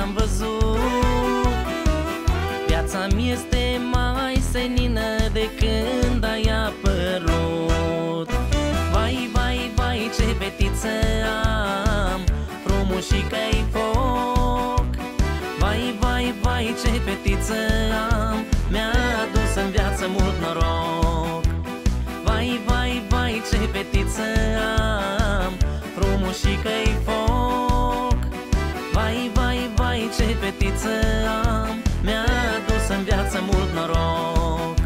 n-am văzut. Viața mi este mai senină de când ai apărut. Vai, vai, vai, ce fetiță am, frumușică-i foc. Vai, vai, vai, ce fetiță am, mi-a adus în viață mult noroc. Vai, vai, vai, ce fetiță am, frumușică-i foc. Vai, vai, vai, ce fetiță am, mi-a adus în viață mult noroc.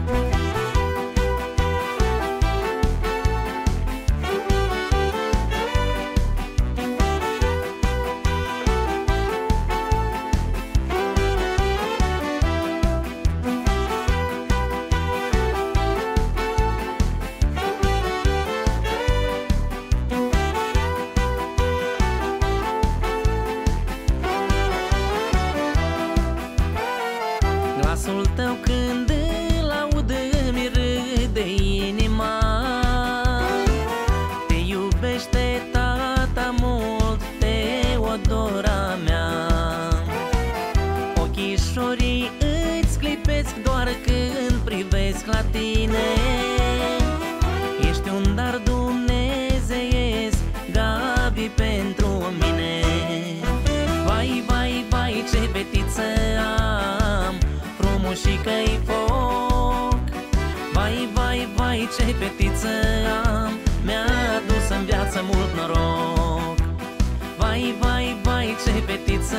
Glasul tău când îl aud îmi râde inima. Te iubește tata mult, Teodora mea. Ochișorii îți clipesc doar când privesc la tine. Ești un dar dumnezeiesc, Gabi, pentru mine. Vai, vai, vai, ce fetiță am, frumușică-i foc. Vai, vai, vai, ce fetiță am, mi-a adus în viață mult noroc. Vai, vai, vai, ce fetiță